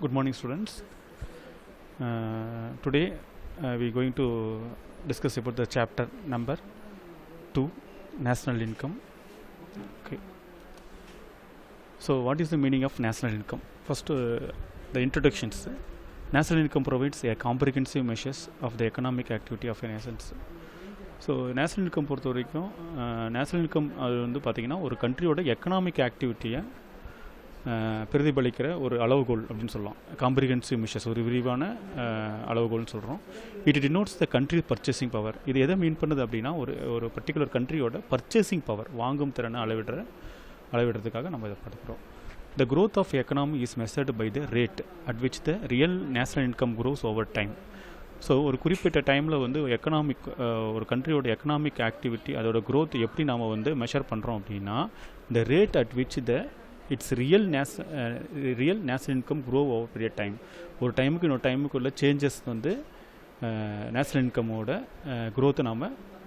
Good morning, students. Today we are going to discuss about the chapter number 2, national income. Okay. So, what is the meaning of national income? First, the introductions. National income provides a comprehensive measures of the economic activity of a nation. So national income பொறுத்த வரைக்கும் national income அது வந்து பார்த்திங்கன்னா ஒரு கண்ட்ரியோட economic ஆக்டிவிட்டியை பிரதிபலிக்கிற ஒரு அளவுகோல் அப்படின்னு சொல்லலாம். காம்ப்ரிஹென்சிவ் மெஷர்ஸ், ஒரு விரிவான அளவுகோல்னு சொல்கிறோம். It denotes the country purchasing power. இது எதை மீன் பண்ணுது அப்படின்னா ஒரு பர்டிகுலர் கண்ட்ரியோட பர்ச்சேசிங் பவர், வாங்கும் திறனை அளவிடுறதுக்காக நம்ம இதை பார்த்துக்கிறோம். The growth of economy is measured by the rate at which the real national income grows over time. So ஒரு குறிப்பிட்ட டைமில் வந்து ஒரு கண்ட்ரியோட எக்கனாமிக் ஆக்டிவிட்டி அதோட க்ரோத் எப்படி நாம் வந்து மெஷர் பண்ணுறோம் அப்படின்னா the rate at which the its real national income grow over period time. ஒரு டைமுக்கு இன்னொரு டைமுக்குள்ள சேஞ்சஸ் வந்து நேஷ்னல் இன்கமோட க்ரோத்தை நாம்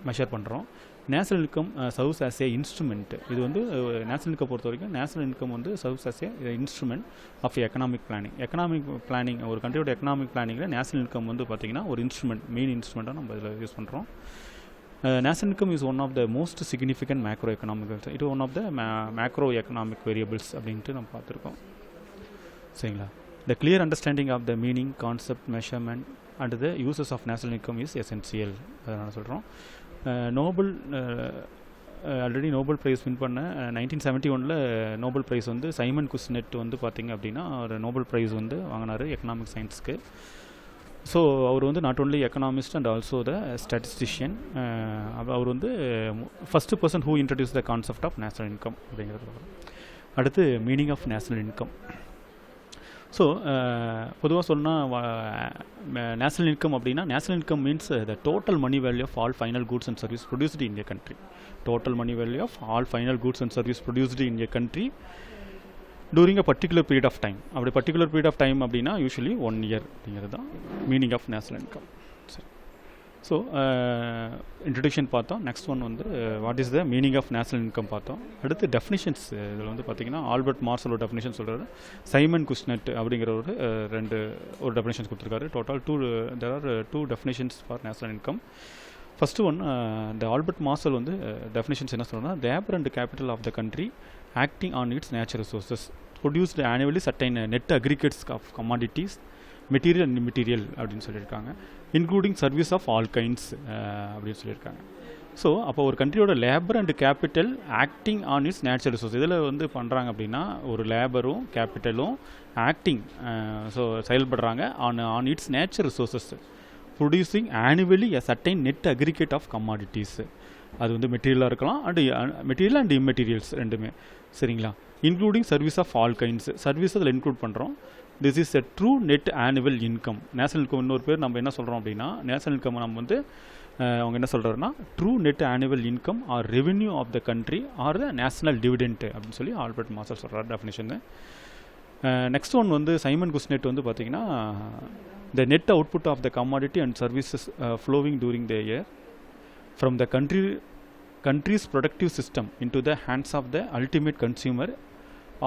மெஷர் பண்ணுறோம். National income serves as a instrument. இது வந்து நேஷ்னல் இன்கம் பொறுத்த வரைக்கும் நேஷ்னல் இன்கம் வந்து serves as a instrument of economic planning. ஒரு கண்ட்ரியோட எக்கனாமிக் பிளானிங்கில் நேஷ்னல் இன்கம் வந்து பார்த்திங்கன்னா ஒரு இன்ஸ்ட்ருமெண்ட், மெயின் இன்ஸ்ட்ருமெண்ட்டாக நம்ம இதில் யூஸ் பண்ணுறோம். National income is one of the most significant macroeconomic. It is one of the macroeconomic variables அப்படின்ட்டு நம்ம பார்த்துருக்கோம். சரிங்களா? The clear understanding of the meaning, concept, measurement and the uses of national income is essential. அதை நான் சொல்கிறோம். Already Nobel prize win பண்ண 1971 Nobel prize வந்து Simon Kuznets வந்து பார்த்திங்க அப்படின்னா ஒரு நோபல் ப்ரைஸ் வந்து வாங்கினார் எக்கனாமிக் சயின்ஸ்க்கு. ஸோ அவர் வந்து not only economist and also the statistician. அவர் வந்து first person who introduce the concept of national income அப்படிங்கிறது. அடுத்து meaning of national income. So பொதுவாக சொன்னால் நேஷ்னல் இன்கம் அப்படின்னா national income means the total money value of all final goods and service produced in a country. Total money value of all final goods and service produced in a country during a particular period of time. அப்படி particular period of time அப்படின்னா usually 1 year அப்படிங்கிறது தான் meaning of national income. சரி. So introduction பார்த்தோம். Next one வந்து what is the meaning of national income பார்த்தோம். அடுத்து definitions. இதில் வந்து பார்த்திங்கன்னா ஆல்பர்ட் மார்ஷலோட டெஃபினிஷன் சொல்கிறாரு. சைமன் குஸ்னெட் அப்படிங்கிற ஒரு டெஃபினிஷன்ஸ் கொடுத்துருக்காரு. Total there are 2 definitions for national income. First one the Albert Marshall வந்து டெஃபினிஷன்ஸ் என்ன சொல்கிறோன்னா labour and capital of the country acting on its natural resources produced annually certain net aggregates of commodities material and immaterial அப்படின்னு சொல்லியிருக்காங்க. Including service of all kinds அப்படின்னு சொல்லியிருக்காங்க. So அப்போ ஒரு கண்ட்ரியோட labour and capital acting on its natural resource இதில் வந்து பண்ணுறாங்க அப்படின்னா ஒரு லேபரும் கேபிட்டலும் ஆக்டிங் செயல்படுறாங்க on its natural resources producing annually a certain net aggregate of commodities. அது வந்து மெட்டீரியலாக இருக்கலாம் மெட்டீரியல் அண்ட் இம்மெட்டீரியல்ஸ் ரெண்டுமே. சரிங்களா? Including service of all kinds. Service அதில் இன்க்ளூட் பண்ணுறோம். This is a true net annual income. National income இன்னொரு பேர் நம்ம என்ன சொல்கிறோம் அப்படின்னா நேஷனல் இன்கம் நம்ம வந்து அவங்க என்ன சொல்கிறாருன்னா true net annual income or revenue of the country or the national dividend அப்படின்னு சொல்லி ஆல்பர்ட் மார்ஷல் சொல்கிறார் டெஃபினிஷனு. நெக்ஸ்ட் ஒன் வந்து சைமன் குஸ்னெட் வந்து பார்த்திங்கன்னா the net output of the commodity and services flowing during the year from the country's productive system into the hands of the ultimate consumer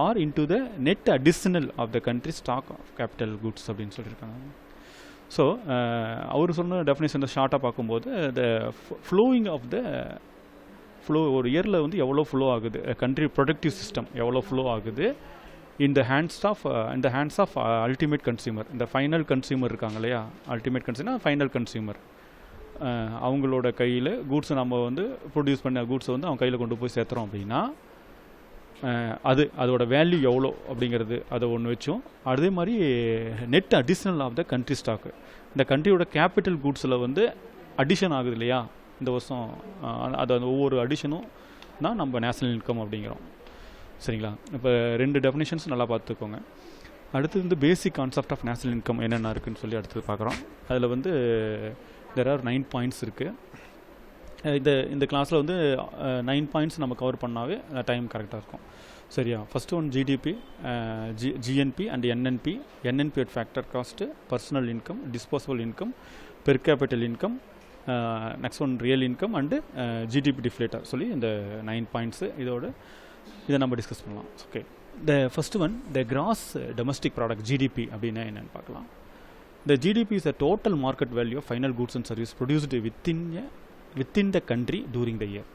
or into the net additional of the country's stock of capital goods அப்படின்னு சொல்லியிருக்காங்க. So அவர் சொன்ன definition ஷார்ட்டாக பார்க்கும்போது த flowing of the ஒரு இயரில் வந்து எவ்வளோ flow ஆகுது, கண்ட்ரி ப்ரொடக்டிவ் சிஸ்டம் எவ்வளோ ஃப்ளோ ஆகுது இந்த ஹேண்ட்ஸ் ஆஃப் அல்டிமேட் கன்சியூமர். இந்த ஃபைனல் கன்சியூமர் இருக்காங்க இல்லையா, அல்டிமேட் கன்சியூமர் ஃபைனல் கன்சியூமர், அவங்களோட கையில் கூட்ஸை நம்ம வந்து ப்ரொடியூஸ் பண்ண கூட்ஸை வந்து அவங்க கையில் கொண்டு போய் சேர்த்துறோம் அப்படின்னா அதோட வேல்யூ எவ்வளோ அப்படிங்கிறது அதை ஒன்று வச்சோம். அதே மாதிரி net additional of the country stock, இந்த கண்ட்ரியோட கேபிட்டல் கூட்ஸில் வந்து அடிஷன் ஆகுது இல்லையா இந்த வருஷம், அது அந்த ஒவ்வொரு அடிஷனும் தான் நம்ம நேஷ்னல் இன்கம் அப்படிங்கிறோம். சரிங்களா? இப்போ 2 டெஃபினேஷன்ஸ் நல்லா பார்த்துக்கோங்க. அடுத்து வந்து basic concept of national income என்னென்ன இருக்குதுன்னு சொல்லி அடுத்து பார்க்குறோம். அதில் வந்து there are 9 points இருக்குது. இந்த கிளாஸில் வந்து 9 points நம்ம கவர் பண்ணாவே டைம் கரெக்டாக இருக்கும். சரியா? First one GDP, GNB and NNP. NNP at factor cost, personal income, disposable income, per capital income, next one real income and GDP deflator சொல்லி இந்த 9 points இதை நம்ம டிஸ்கஸ் பண்ணலாம். Okay. The first one, the gross domestic product GDP அப்படின்னா என்னன்னு பார்க்கலாம். The GDP is the total market value of final goods and services produced within the country during the year.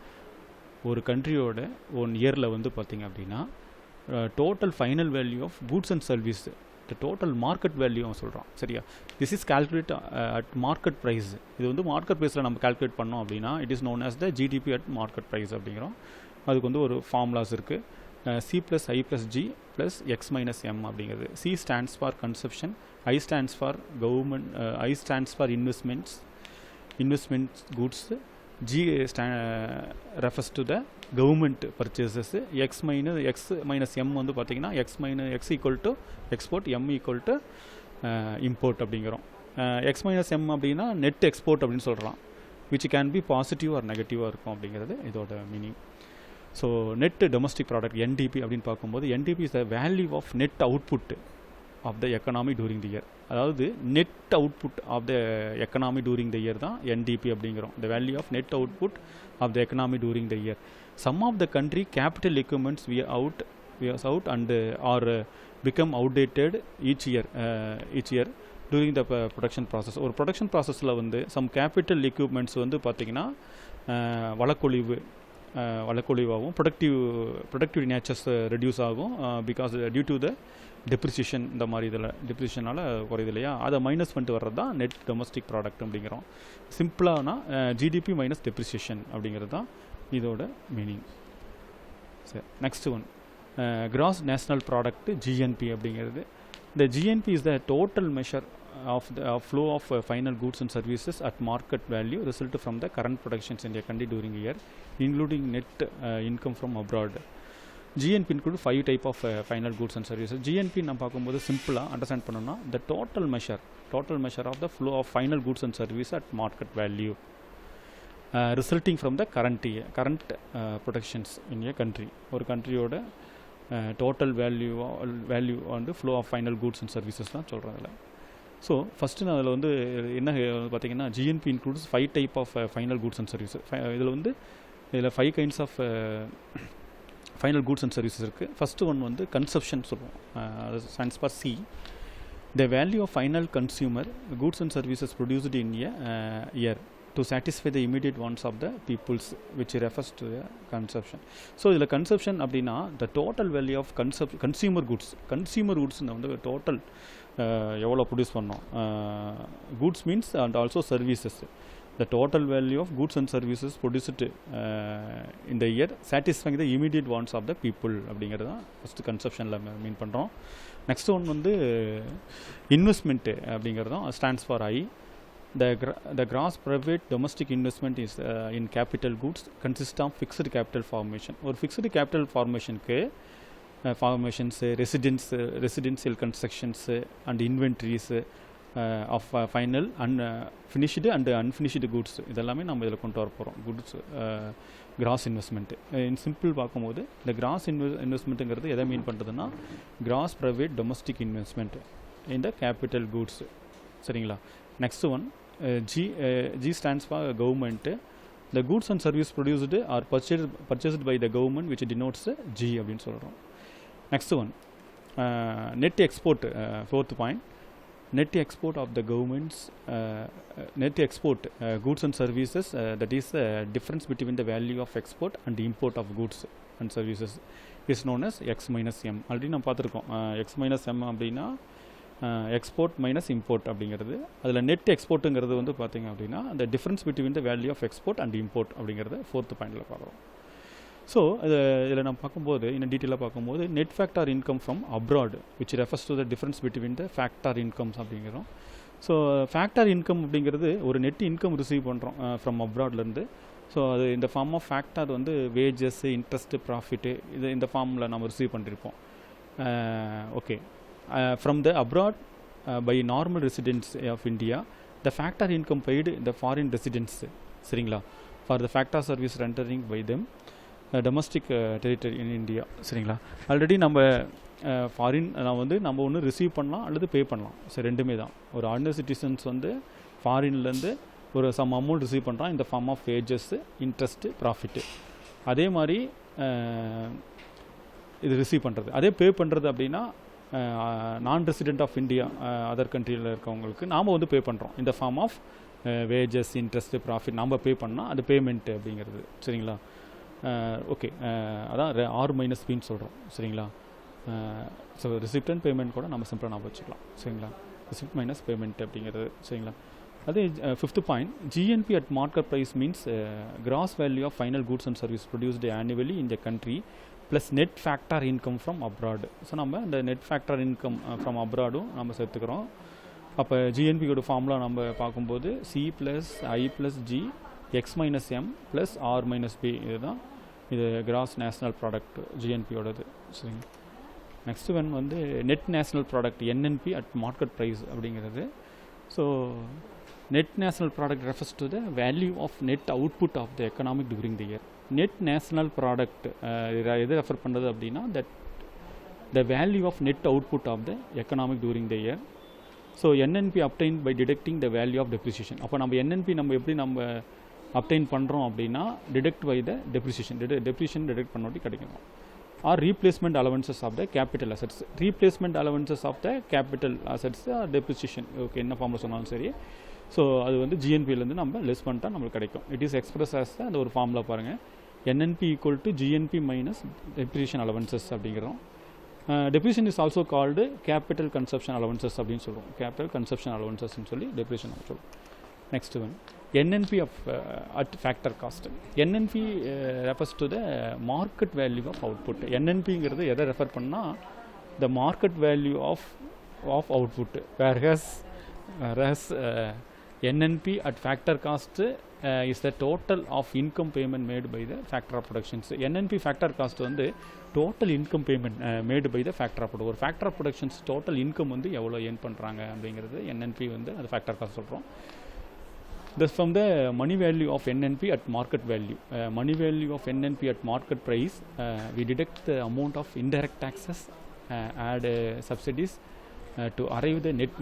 ஒரு கண்ட்ரியோட one இயரில் வந்து பார்த்திங்க அப்படின்னா total final value of goods and service, the total market value அவன் சொல்கிறான். சரியா? This is calculate at market price. இது வந்து மார்க்கெட் ப்ரைஸில் நம்ம கால்குலேட் பண்ணோம் அப்படின்னா it is known as the GDP at market price அப்படிங்கிறோம். அதுக்கு வந்து ஒரு ஃபார்முலாஸ் இருக்குது. C + I + G + X - M அப்படிங்கிறது. C stands for consumption, I stands for government, I stands for investments goods, G refers to the government purchases, X - M வந்து பார்த்தீங்கன்னா X equal to export, M equal to import அப்படிங்கிறோம். X - M அப்படின்னா net export அப்படின்னு சொல்கிறோம், which can be positive or நெகட்டிவாக இருக்கும் அப்படிங்கிறது இதோட meaning. So net domestic product NDP அப்படின்னு பார்க்கும்போது NDP is the value of net output of the economy during the year. அதாவது net output of the economy during the year தான் NDP அப்படிங்கிறோம். The value of net output of the economy during the year. Sum of the country capital equipments wears out and R become outdated each year during the production process. ஒரு production ப்ராசஸில் வந்து some capital equipments வந்து பார்த்திங்கன்னா வழக்கொழிவாகவும் productive natures reduce ஆகும். Because due to the depreciation, இந்த மாதிரி இதில் டெப்ரிசியனால் குறையுது இல்லையா, அதை மைனஸ் பண்ணிட்டு வர்றது தான் நெட் டொமஸ்டிக் ப்ராடக்ட் அப்படிங்கிறோம். சிம்பிளானா GDP மைனஸ் டெப்ரிசியேஷன் அப்படிங்கிறது தான் இதோட மீனிங். சரி, next one cross national product GNP அப்படிங்கிறது. இந்த GNP is the total measure of the flow of final goods and services at market value result from the current productions in the country during a year, including net income from abroad. GNP include 5 type of final goods and services. GNP நம்ம பார்க்கும்போது சிம்பிளாக understand பண்ணோம்னா the total measure of the flow of final goods and services at market value resulting from the current productions in a country. ஒரு கண்ட்ரியோட total value வந்து flow of final goods and services தான் சொல்கிறதில்ல. So first நான் அதில் வந்து என்ன பார்த்தீங்கன்னா GNP includes 5 type of final goods and services. இதில் 5 kinds of final goods and services இருக்குது. ஃபஸ்ட்டு ஒன் வந்து கன்சப்ஷன் சொல்லுவோம், அது stands for C. The value of final consumer goods and services produced in a year to satisfy the immediate wants of the peoples, which refers to the consumption. So இதில் consumption அப்படின்னா the total value of consumer goods வந்து total எவ்வளோ produce பண்ணோம். goods means and also services. The total value of goods and services produced in the year satisfying the immediate wants of the people அப்படிங்கிறது தான் first கன்சப்ஷனில் மீன் பண்ணுறோம். Next one வந்து investment அப்படிங்கிறது தான் stands for I. The gross private domestic investment is in capital goods consists of fixed capital formation. ஒரு fixed capital formationக்கு formations, residential constructions and inventories of final finished and unfinished goods இதெல்லாமே நம்ம இதில் கொண்டு வர போகிறோம். Goods gross investment in simple பார்க்கும்போது இந்த gross இன்வெஸ்ட்மெண்ட்டுங்கிறது எதை மீன் பண்ணுறதுன்னா gross private domestic investment in the capital goods. சரிங்களா? Next one G stands for government. The goods and service produced are purchased by the government, which denotes G அப்படின்னு சொல்கிறோம். Next one net export. Fourth point, net export of the government's net export goods and services, that is the difference between the value of export and import of goods and services is known as X - M. Already நம்ம பார்த்துருக்கோம். X - M அப்படின்னா export minus import அப்படிங்கிறது. அதில் net எக்ஸ்போர்ட்டுங்கிறது வந்து பார்த்திங்க அப்படின்னா அந்த difference between the value of export and import அப்படிங்கிறத 4th பாயிண்டில் பார்க்குறோம். ஸோ இதில் நம்ம பார்க்கும்போது இன்னும் டீட்டெயிலாக பார்க்கும்போது net factor income from abroad which refers to the difference between the factor incomes அப்படிங்கிறோம். ஸோ ஃபேக்டார் இன்கம் அப்படிங்கிறது ஒரு நெட் இன்கம் ரிசீவ் பண்ணுறோம் ஃப்ரம் அப்ராட்லேருந்து. ஸோ அது இந்த ஃபார்ம் ஆஃப் ஃபேக்டார் வந்து வேஜஸ், இன்ட்ரெஸ்ட்டு, ப்ராஃபிட்டு இந்த ஃபார்மில் நம்ம ரிசீவ் பண்ணியிருப்போம். Okay, from the abroad by normal residents of India, the factor income paid the foreign residents, சரிங்களா, for the factor service rendering by them domestic territory in India. சரிங்களா? Already நம்ம foreign நம்ம ஒன்று receive பண்ணலாம் அல்லது பே பண்ணலாம். சரி, ரெண்டுமே தான். ஒரு ஆர்டினரி சிட்டிசன்ஸ் வந்து ஃபாரின்லேருந்து ஒரு சம் அமௌண்ட் ரிசீவ் பண்ணுறான் இந்த form of wages, interest, profit. அதே மாதிரி இது ரிசீவ் பண்ணுறது. அதே பே பண்ணுறது அப்படின்னா நான் ரெசிடென்ட் ஆஃப் இந்தியா அதர் கண்ட்ரியில் இருக்கவங்களுக்கு நாம் வந்து பே பண்ணுறோம் இந்த form of wages, interest, profit நாம் பே பண்ணால் அது பேமெண்ட்டு அப்படிங்கிறது. சரிங்களா? ஓகே, அதான் R-Bன்னு சொல்கிறோம். சரிங்களா? ஸோ ரிசிப்ட் அண்ட் பேமெண்ட் கூட நம்ம சிம்பிளாக ஞாபகம் வச்சுக்கலாம். சரிங்களா? ரிசிப்ட் மைனஸ் பேமெண்ட் அப்படிங்கிறது. சரிங்களா? அதே 5th point, GNP at market price means gross value of final goods and service produced annually in the country plus net factor income from abroad. So நம்ம இந்த நெட் ஃபேக்டர் இன்கம் ஃப்ரம் அப்ராடும் நம்ம சேர்த்துக்கிறோம். அப்போ ஜிஎன்பியோட formula நம்ம பார்க்கும்போது C+I+G X-M + R-B, இதுதான் இது cross national product ஜிஎன்பியோடது. சரிங்க. நெக்ஸ்ட் ஒன் வந்து net national product NNP at market price அப்படிங்கிறது. So net national product refers to the value of net output of the economic during the year. Net national product எது refer பண்ணுறது அப்படின்னா that the value of net output of the economic during the year. So NNP obtain by deducting the value of depreciation. அப்போ நம்ம NNP நம்ம எப்படி நம்ம அப்டைன் பண்ணுறோம் அப்படின்னா detect by the depreciation. Depreciation deduct பண்ணி கிடைக்கும். Or replacement allowances of the capital assets. Replacement allowances of the capital assets or depreciation. Okay, என்ன ஃபார்மில் சொன்னாலும் சரி. ஸோ அது வந்து ஜிஎன்பியிலேருந்து நம்ம லெஸ் பண்ணிட்டா நம்மளுக்கு கிடைக்கும். இட் இஸ் எக்ஸ்பிரஸ் ஆஸ் அந்த ஒரு ஃபார்முலா பாருங்கள். NNP = GNP minus depreciation allowances அப்படிங்கிறோம். Depreciation is also called capital consumption allowances அப்படின்னு சொல்லுவோம். capital consumption allowances சொல்லி depreciation சொல்லுவோம். Next one NNP at factor cost. NNP refers to the market value of output. NNPங்கிறது எதை refer பண்ணால் the market value of output, whereas NNP at factor cost is the total of income payment made by the factor of productions. NNP factor cost வந்து total income payment made by the factor of production. ஒரு factor of productions total income வந்து எவ்வளோ earn பண்ணுறாங்க அப்படிங்கிறது NNP வந்து அது factor cost சொல்கிறோம். Thus from the money value of NNP at market value, money value of NNP at market price, we deduct the amount of indirect taxes, add subsidies to arrive the net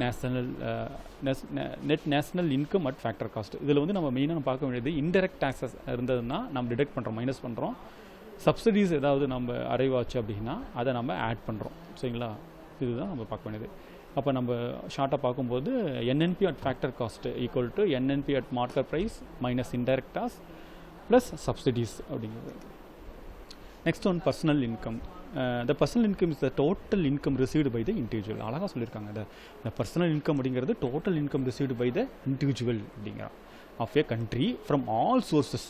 national income at factor cost. இதில் வந்து நம்ம மெயினாக பார்க்க வேண்டியது indirect taxes இருந்ததுன்னா நம்ம detect பண்ணுறோம், minus பண்ணுறோம். சப்சிடிஸ் ஏதாவது நம்ம அரைவ் ஆச்சு அப்படின்னா அதை நம்ம ஆட் பண்ணுறோம். சரிங்களா? இதுதான் நம்ம பார்க்க வேண்டியது. அப்போ நம்ம ஷார்ட்டாக பார்க்கும்போது NNP at factor cost equal to NNP at market price minus indirect tax plus subsidies அப்படிங்கிறது. Next one personal income. The personal income is the total income received by the individual. அழகாக சொல்லியிருக்காங்க. the personal income அப்படிங்கிறது total income received by the individual அப்படிங்கிற of a country from all sources.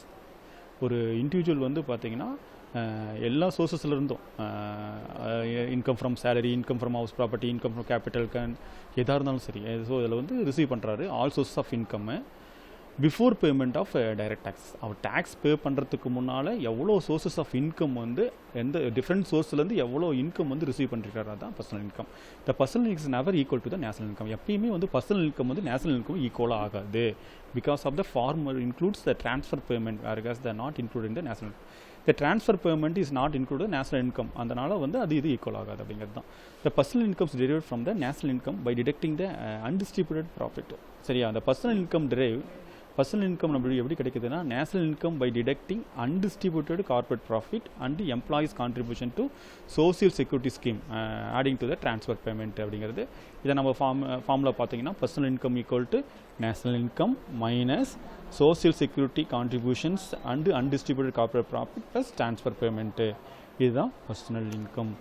ஒரு individual வந்து பார்த்தீங்கன்னா எல்லா சோர்ஸஸில் இருந்தும் income from salary, income from house property, income from capital எதாக இருந்தாலும் சரி. ஸோ இதில் வந்து ரிசீவ் பண்ணுறாரு all source of income before payment of direct tax. அவர் டேக்ஸ் பே பண்ணுறதுக்கு முன்னால் எவ்வளோ சோர்ஸஸ் ஆஃப் இன்கம் வந்து எந்த டிஃப்ரெண்ட் சோர்ஸ்லேருந்து எவ்வளோ இன்கம் வந்து ரிசீவ் பண்ணிருக்காரு, அதுதான் personal income. The personal income is never equal to the national income. எப்பயுமே வந்து பர்சனல் இன்கம் வந்து நேஷனல் இன்கம் ஈக்குவலாக ஆகாது. Because of the former includes the transfer payment whereas the not include in the national. The transfer payment is not include national income. அதனால் வந்து அது இது equal ஆகாது அப்படிங்கிறது தான். The personal incomes derived from the national income by deducting the undistributed profit. சரியா? அந்த personal income personal income நம்மளுக்கு எப்படி கிடைக்குதுன்னா national income by deducting undistributed corporate profit and employees contribution to social security scheme adding to the transfer payment அப்படிங்கிறது. இதை நம்ம ஃபார்மில் பார்த்தீங்கன்னா personal income equal to national income minus social security contributions and undistributed corporate profit plus transfer payment. இதுதான் personal income.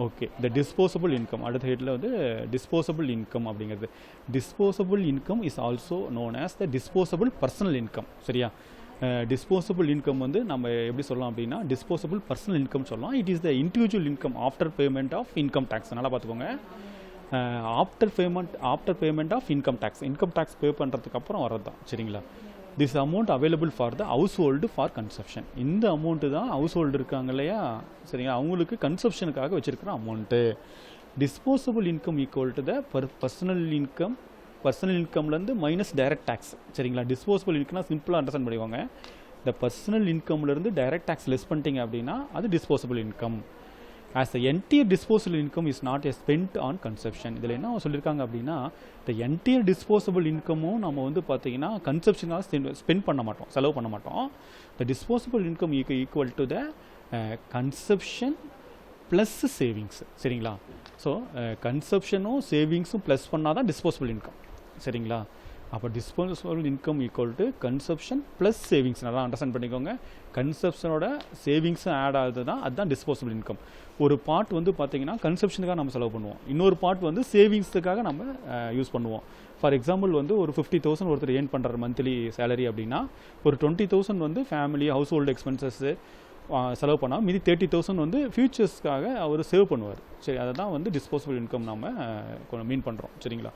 Okay, இந்த disposable income அடுத்த ஹெட்டில் வந்து டிஸ்போசபிள் இன்கம் அப்படிங்கிறது. Disposable income is also known as the disposable personal income. சரியா? Disposable income வந்து நம்ம எப்படி சொல்லலாம் அப்படின்னா டிஸ்போசபிள் பர்சனல் இன்கம் சொல்லலாம். It is the individual income after payment of income tax. நல்லா பார்த்துக்கோங்க. After payment of income tax pay பண்ணுறதுக்கு அப்புறம் வர்றது தான். சரிங்களா? This amount available for the household for consumption. இந்த அமௌண்ட்டு தான் ஹவுஸ் ஹோல்டு இருக்காங்க இல்லையா, சரிங்களா, அவங்களுக்கு கன்சப்ஷனுக்காக வச்சுருக்கிற amount. Disposable income equal to the personal இன்கம்லேருந்து மைனஸ் டைரக்ட் டேக்ஸ். சரிங்களா? டிஸ்போசபிள் இன்கம்னா சிம்பிளாக அண்டர்ஸ்டாண்ட் பண்ணிக்கோங்க. இந்த பர்சனல் இன்கம்லேருந்து டைரக்ட் டேக்ஸ் லெஸ் பண்ணிட்டீங்க அப்படின்னா அது disposable income. as the entire disposable income is not spent on consumption. இதில் என்ன சொல்லியிருக்காங்க அப்படின்னா the entire disposable incomeம் நம்ம வந்து பார்த்தீங்கன்னா கன்சப்ஷனாக ஸ்பெண்ட் பண்ண மாட்டோம், செலவு பண்ண மாட்டோம். the disposable income equal to the consumption plus savings. சரிங்களா? ஸோ கன்சப்ஷனும் சேவிங்ஸும் ப்ளஸ் பண்ணால் தான் டிஸ்போசபிள் இன்கம். சரிங்களா? அப்போ disposable income equal to consumption plus savings. நல்லா அண்டர்ஸ்டாண்ட் பண்ணிக்கோங்க. கன்சப்ஷனோட சேவிங்ஸும் ஆட் ஆகுது தான், அதுதான் டிஸ்போசபிள் இன்கம். ஒரு பார்ட் வந்து பார்த்திங்கன்னா கன்சப்ஷனுக்காக நம்ம செலவு பண்ணுவோம், இன்னொரு பார்ட் வந்து சேவிங்ஸுக்காக நம்ம யூஸ் பண்ணுவோம். ஃபார் எக்ஸாம்பிள் வந்து ஒரு 50,000 ஒருத்தர் ஏர்ன் பண்ணுற மந்த்லி சேலரி அப்படின்னா ஒரு 20,000 வந்து ஃபேமிலி ஹவுஸ் ஹோல்டு எக்ஸ்பென்சஸ்ஸு செலவு பண்ணால் மீதி 30,000 வந்து ஃபியூச்சர்ஸ்க்காக அவர் சேவ் பண்ணுவார். சரி, அதை தான் வந்து டிஸ்போசபிள் இன்கம் நம்ம மீன் பண்ணுறோம். சரிங்களா?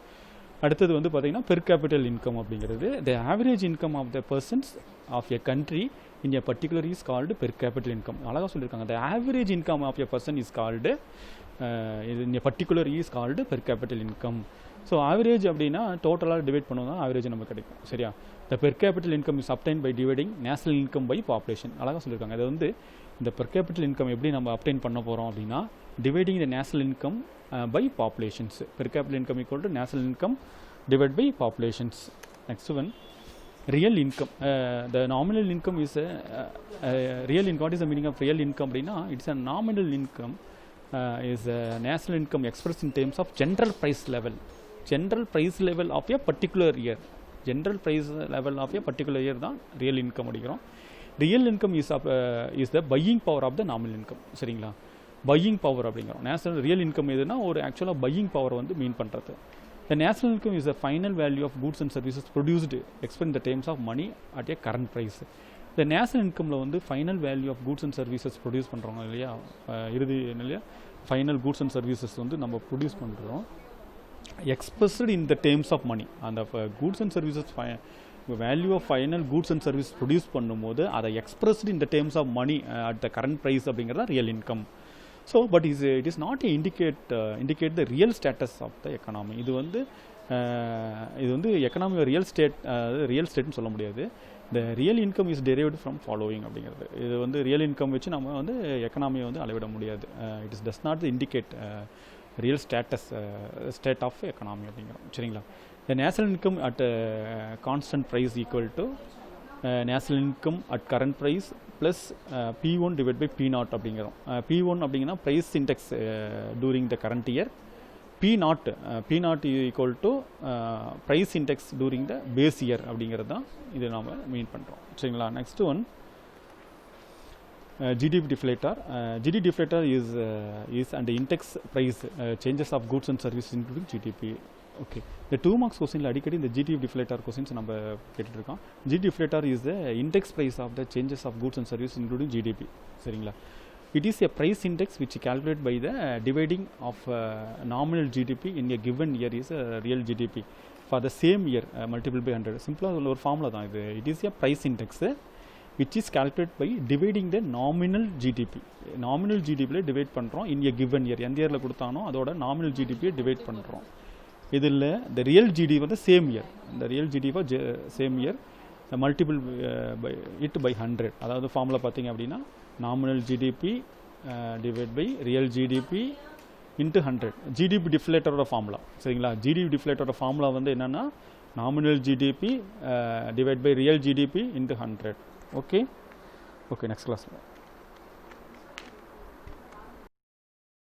அடுத்தது வந்து பார்த்திங்கன்னா பெர் கேபிட்டல் இன்கம் அப்படிங்கிறது the average income of the persons of a country in a particular is called per capital income. அழகாக சொல்லியிருக்காங்க. The average income of a person is called in a particular is called per capital income. So average அப்படின்னா டோட்டலாக divide பண்ணுவோம் தான் average நமக்கு கிடைக்கும். சரியா? The per capital income is obtain by dividing national income by population. அழகாக சொல்லியிருக்காங்க. இது வந்து இந்த பெர் கேபிட்டல் இன்கம் எப்படி நம்ம அப்டைன் பண்ண போகிறோம் அப்படின்னா dividing the national income by populations. Per capital income equal to national income divided by populations. Next one, real income. The nominal income is real income. What is the meaning of real income? It's a nominal income is a national income expressed in terms of general price level. General price level of a particular year. General price level of a particular year தான் real income அடிக்கிறோம். Real income is the buying power of the nominal income. சரிங்களா? Buying power அப்படிங்கிறோம். National real income எதுனா ஒரு ஆக்சுவலாக buying power வந்து மீன் பண்ணுறது. The national income is the final value of goods and services produced expressed in the terms of money at a current price. The national income வந்து final value of goods and services produce பண்ணுறோம் இல்லையா, இறுதி இல்லையா, final goods and services வந்து நம்ம produce பண்ணுறோம் expressed in the terms of money. அந்த goods and services value of final goods and service produce பண்ணும்போது அதை expressed in the terms of money at the current price அப்படிங்கிறதா real income. So, but it is not a indicate the real status of the economy. இது வந்து economy real ஸ்டேட்னு சொல்ல முடியாது. The real income is derived from following அப்படிங்கிறது. இது வந்து real income வச்சு நம்ம வந்து எக்கனாமியை வந்து அளவிட முடியாது. It does not indicate real state of economy அப்படிங்கிறோம். சரிங்களா? The national income at constant price equal to national income at current price plus P1 divide by P0 அப்படிங்கிறோம். P1 அப்படிங்கன்னா price index during the current year. P0 equal to price index during the base year அப்படிங்கிறது தான் இது நாம் mean பண்ணுறோம். சரிங்களா? Next one GDP deflator. GDP deflator is and index price changes of goods and services including GDP. Okay, இந்த 2 marks கொஸ்டினில் அடிக்கடி இந்த GDP டிஃப்ளேட்டர் கொஸ்டின்ஸ் நம்ம கேட்டுட்ருக்கோம். GDP deflator is the index price of the changes of goods and service including GDP. சரிங்களா? It is a price index which calculate by the dividing of nominal GDP in a given year is real GDP for the same year multiple by 100. சிம்பிளாக ஒரு formula தான் இது. It is a price index which is calculated by dividing the nominal GDP. Nominal GDPயில் divide பண்ணுறோம் இன் a given year. எந்த இயரில் கொடுத்தானோ அதோட nominal GDPயை divide பண்ணுறோம். இதில் the real GDP வந்து சேம் இயர். இந்த real GDP same year multiple by 100. அதாவது ஃபார்முலா பார்த்தீங்க அப்படின்னா nominal GDP divide by real GDP into 100. GDP டிஃப்ளேட்டரோட ஃபார்முலா. சரிங்களா? GDP டிஃப்ளேட்டரோட ஃபார்முலா வந்து என்னென்னா nominal GDP divide by real GDP into 100. Okay, next class.